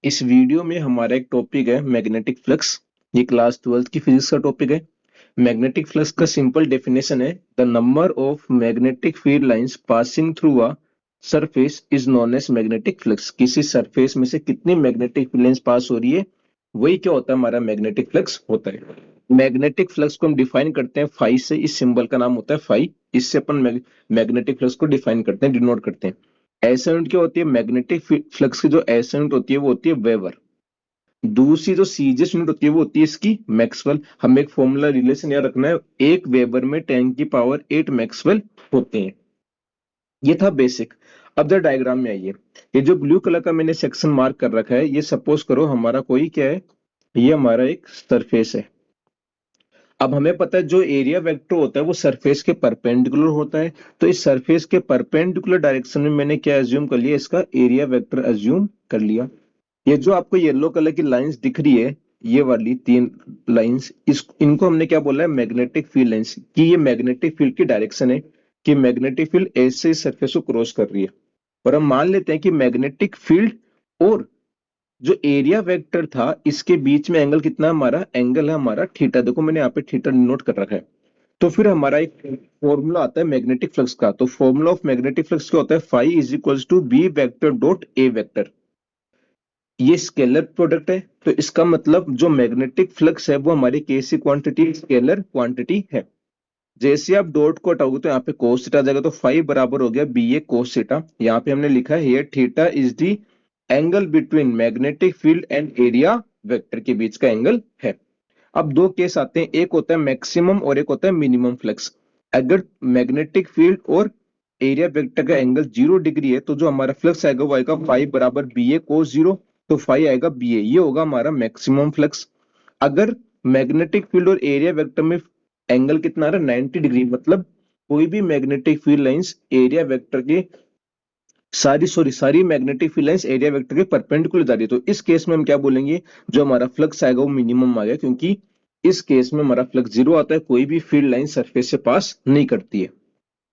इस वीडियो में हमारा एक टॉपिक है मैग्नेटिक फ्लक्स। ये क्लास 12th की फिजिक्स का टॉपिक है। मैग्नेटिक फ्लक्स का सिंपल डेफिनेशन है the number of magnetic field lines passing through a surface is known as magnetic flux. किसी सरफेस में से कितनी मैग्नेटिक फील्ड लाइंस पास हो रही है वही क्या होता है, हमारा मैग्नेटिक फ्लक्स होता है। मैग्नेटिक फ्लक्स को हम डिफाइन करते हैं फाई से। इस सिंबल का नाम होता है फाई। इससे अपन मैग्नेटिक फ्लक्स को डिफाइन करते हैं, डिनोट करते हैं। एसआई यूनिट क्या होती है? मैग्नेटिक फ्लक्स की जो एसआई यूनिट होती है वो होती है वेबर। दूसरी जो सीजीएस यूनिट होती है वो होती है इसकी मैक्सवेल। हमें एक फॉर्मूला रिलेशन याद रखना है, एक वेबर में 10⁸ मैक्सवेल होते हैं। ये था बेसिक। अब जरा डायग्राम में आइए। ये जो ब्लू कलर का मैंने सेक्शन मार्क कर रखा है, ये सपोज करो हमारा कोई क्या है, ये हमारा एक सरफेस है। अब हमें पता है जो एरिया वेक्टर होता है वो सरफेस के परपेंडिकुलर होता है। तो इस सरफेस के परपेंडिकुलर डायरेक्शन में मैंने क्या एज्यूम कर लिया, इसका एरिया वेक्टर एज्यूम कर लिया। ये जो आपको येलो कलर की लाइंस दिख रही है, ये वाली तीन लाइंस, इनको हमने क्या बोला है? Magnetic field lines. कि ये मैग्नेटिक फील्ड की डायरेक्शन है, कि मैग्नेटिक फील्ड ऐसे सरफेस को क्रॉस कर रही है। और हम मान लेते हैं कि मैग्नेटिक फील्ड और जो एरिया वेक्टर था इसके बीच में एंगल कितना है? हमारा एंगल है हमारा थीटा। देखो मैंने यहाँ पे थीटा नोट कर रखा है। तो फिर हमारा एक फॉर्मूला आता है मैग्नेटिक फ्लक्स का। तो फॉर्मूला ऑफ मैग्नेटिक फ्लक्स क्या होता है? Phi is equals to B vector dot A vector. ये स्केलर प्रोडक्ट है, तो इसका मतलब जो मैग्नेटिक फ्लक्स है वो हमारी कैसी क्वांटिटी? स्केलर क्वांटिटी है। जैसे आप डॉट को हटाओगे तो यहाँ पे कोस थीटा आ जाएगा, तो फाई बराबर हो गया बी ए कोस थीटा। यहाँ पे हमने लिखा है here theta is the angle between magnetic field and area vector के बीच का एंगल है। अब दो केस आते हैं, एक होता है मैक्सिमम और एक होता है मिनिमम फ्लक्स। अगर मैग्नेटिक फील्ड और एरिया वेक्टर का एंगल 0 डिग्री है तो जो हमारा फ्लक्स आएगा वो आएगा फाई बराबर बी ए कोस 0। तो फाई आएगा बी ए, ये होगा हमारा मैक्सिमम फ्लक्स। अगर मैग्नेटिक फील्ड और एरिया वेक्टर में एंगल कितना आ रहा है? 90 डिग्री। मतलब कोई भी magnetic field lines area vector के सारी magnetic field lines area vector के परपेंडिकुलर जा रही है। तो इस केस में हम क्या बोलेंगे? जो हमारा फ्लक्स आएगा वो मिनिमम आ गया, क्योंकि इस केस में हमारा फ्लक्स 0 आता है, कोई भी फील्ड लाइन सरफेस से पास नहीं करती है।